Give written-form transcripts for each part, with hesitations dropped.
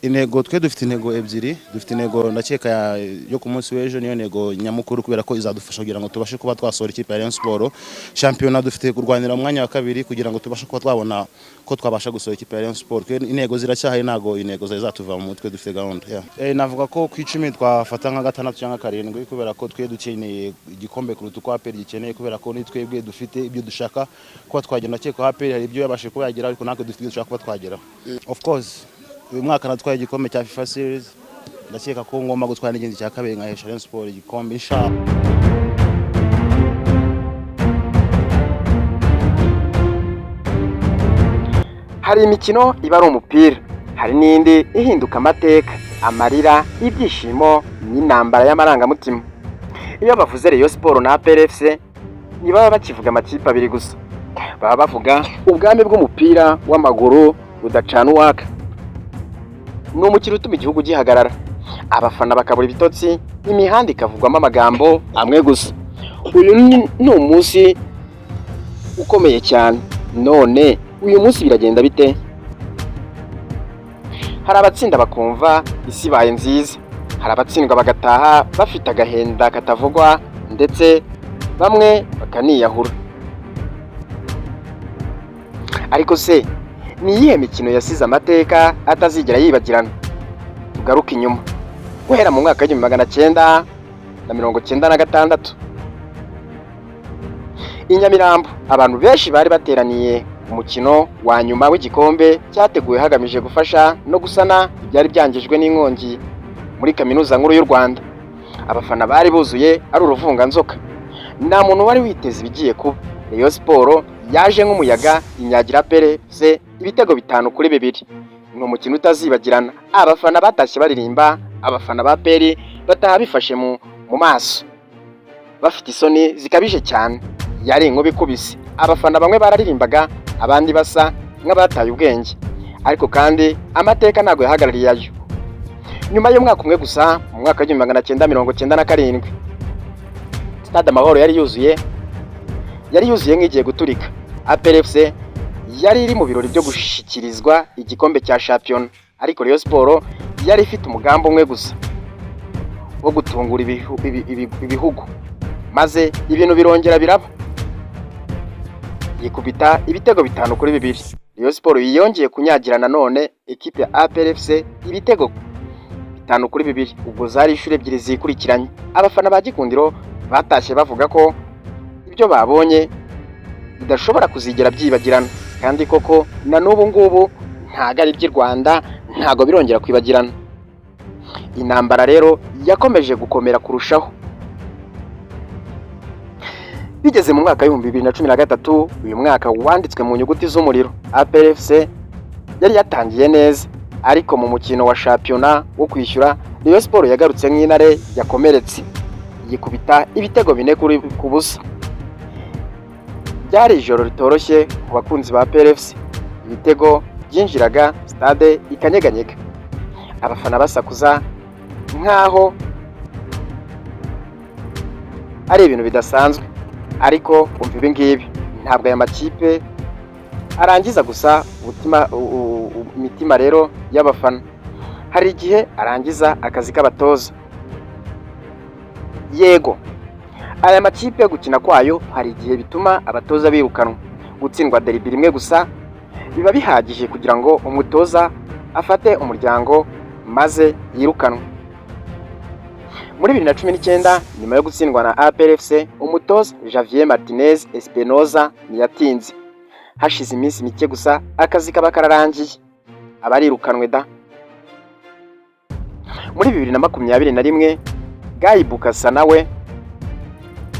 intego twe dufite intego ebyiri, dufite intego ndakeka yo ku munsi w'ejo niyo ntego nyamukuru kubera ko izadufasha kugira ngo tubashe kuba twasohora ikipe ya Rayon Sport. Championnat dufite kurwanira umwanya wa kabiri kugira ngo tubashe kuba twabona ko twabasha gusohora ikipe ya Rayon Sport. Intego ziracyahaye, nago intego zatuva mu mutwe, dufite gahunda. Navuga ko ku 10 twafata nka gatandatu cyangwa karindwi kubera ko twe dukeneye igikombe kuruta uko APR gikeneye, kubera ko ni twebwe dufite ibyo dushaka kuba twagenda. Ndakeka APR hari ibyo yabashe kuba yagira, ariko natwe dufite ibyo dushaka kuba twagera. Of course uyu mwaka natwaye igikombe cya FIFA Series, ndakeka ko ngomba gutwara n'igindi cya kabiri nkahesha Rayon Sport igikombe inshallah. Hari imikino iba ari umupira, hari n'indi ihinduka amateka, amarira, ibyishimo n'intambara y'amarangamutima. Iyo bavuze Rayon Sport na APR FC ntibaba bakivuga amakipe abiri gusa, baba bavuga ubwami bw'umupira w'amaguru budacana uwaka. Ni umukino utuma igihugu gihagarara, abafana bakabura ibitotsi, imihanda ikavugwamo amagambo amwe gusa. Uyu ni umunsi ukomeye cyane. None uyu munsi biragenda bite? Hari abatsinda bakumva isi baye nziza, hari abatsindwa bagataha bafite agahenda katavugwa, ndetse bamwe bakaniyahura. Ariko se ni iyihe mikino yasize amateka atazigera yibagirana? Tugaruke inyuma guhera mu mwaka w'1996 i Nyamirambo, abantu benshi bari bateraniye umukino wa nyuma w'igikombe cyateguwe hagamije gufasha no gusana ibyari byangijwe n'inkongi muri kaminuza nkuru y'u Rwanda. Abafana bari buzuye ari uruvunganzoka, nta muntu wari witeze ibigiye kuba. Rayon Sport yaje nk'umuyaga inyagira APR FC ibitego 5-2. Ni umukino utazibagirana. Abafana batashye baririmba, abafana ba APR bataha bifashe mu maso bafite isoni zikabije cyane. Yari inkuba ikubise, abafana bamwe bararirimbaga, abandi basa nk'abataye ubwenge. Ariko kandi amateka ntago yahagarariye ayo. Nyuma y'umwaka umwe gusa, mu mwaka w'1997 Stade Amahoro yari yuzuye nk'igiye guturika. APR FC yari iri mu birori byo gushikirizwa igikombe cya Champion, ariko Rayon Sport yari ifite umugambo umwe gusa wo gutungura ibihugu, maze ibintu birongera biraba. Yikubita ibitego 5-2. Rayon Sport yiyongeye kunyagira nanone ekipe ya APR FC ibitego 5-2. Ubwo zari ishure ebyiri zikurikiranye. Abafana ba Gikundiro batashye bavuga ko ibyo babonye bidashobora kuzigera byibagirana, kandi koko na n'ubu ngubu ntago ari by'i Rwanda, ntago birongera kwibagirana. Intambara rero yakomeje gukomera kurushaho. Bigeze mu mwaka w'2013, uyu mwaka wanditswe mu nyuguti z'umuriro. APR FC yari yatangiye neza, ariko mu mukino wa Championnat wo kwishyura Rayon Sport yagarutse nk'intare yakomeretse, yikubita ibitego 4-0. Byari ijoro ritoroshye ku bakunzi ba APR FC. Ibitego byinjiraga, stade ikanyeganyega, abafana basakuza nkaho ari ibintu bidasanzwe. Ariko umva ibi ngibi, ntabwo aya makipe arangiza gusa imitima rero y'abafana. Hari igihe arangiza akazi k'abatoza. Yego, aya makipe gukina kwayo hari igihe bituma abatoza birukanwa. Gutsindwa derby rimwe gusa biba bihagije kugira ngo umutoza afate umuryango maze yirukanwe. Muri 2019, nyuma yo gutsindwa na APR FC, umutoza Javier Martinez Espinoza ntiyatinze. Hashize iminsi mike gusa akazi kaba kararangiye, abarirukanwe da. Muri 2021, Guy Bukasa nawe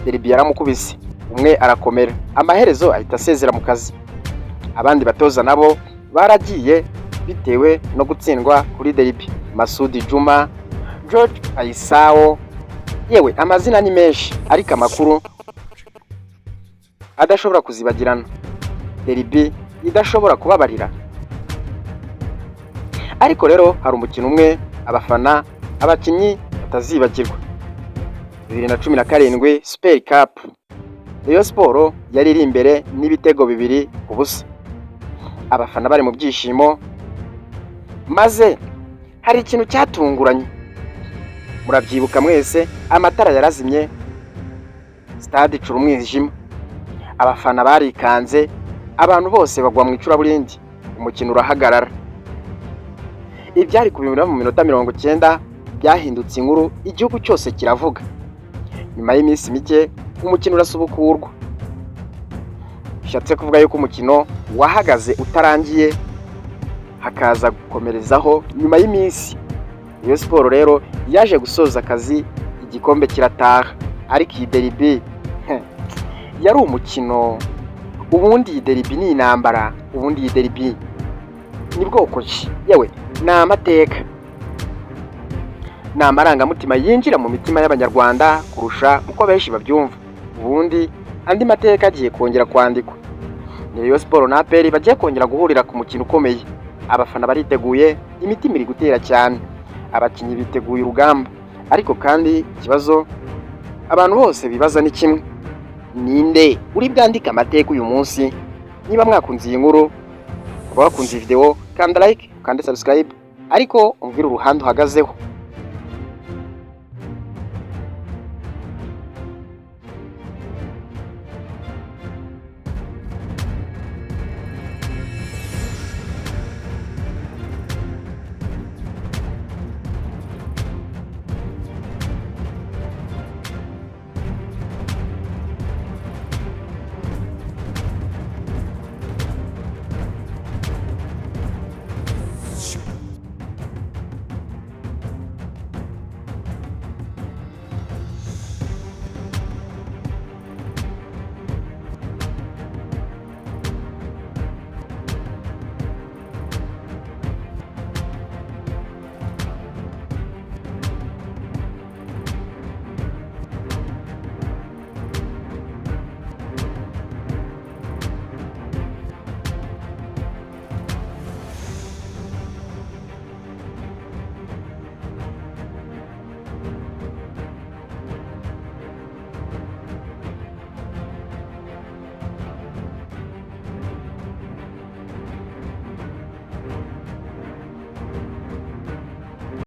derby yaramukubise, umwe arakomera, amaherezo ahita asezera mu kazi. Abandi batoza nabo baragiye bitewe no gutsindwa kuri derby. Masudi Juma, George Aisao, yewe amazina ni menshi, ariko amakuru adashobora kuzibagirana. Derby idashobora kubabarira. Ariko rero hari umukino umwe abafana, abakinyi batazibagirwa. 2017 Super Cup, Rayon Sport yari iri imbere n'ibitego 2-0. Abafana bari mu byishimo, maze hari ikintu cyatunguranye. Murabyibuka mwese, amatara yarazimye, stade icura umwijima, abafana barikanze, abantu bose bagwa mu icuraburindi, umukino urahagarara. Ibyari kubimira mu minota 90 byahindutse inkuru, igihugu cyose kiravuga. Nyuma y'iminsi mike umukino urasubukurwa. Bishatse kuvuga yuko umukino wahagaze utarangiye, hakaza gukomerezaho nyuma y'iminsi. Rayon Sport rero yaje gusoza akazi, igikombe kirataha. Ariko iyi derby yari umukino, ubundi iyi derby ni intambara, ubundi iyi derby ni bwoko ki, yewe ni amateka, ni amarangamutima yinjira mu mitima y'Abanyarwanda kurusha uko benshi babyumva. Ubundi andi mateka agiye kongera kwandikwa. Ni Rayon Sport na APR bagiye kongera guhurira ku mukino ukomeye. Abafana bariteguye, imitima iri gutera cyane, abakinnyi biteguye urugamba. Ariko kandi ikibazo abantu bose bibaza ni kimwe: ninde uri bwandika amateka uyu munsi? Niba mwakunze iyi nkuru, wakunze video, kanda like, kanda subscribe, ariko umvira uruhande uhagazeho.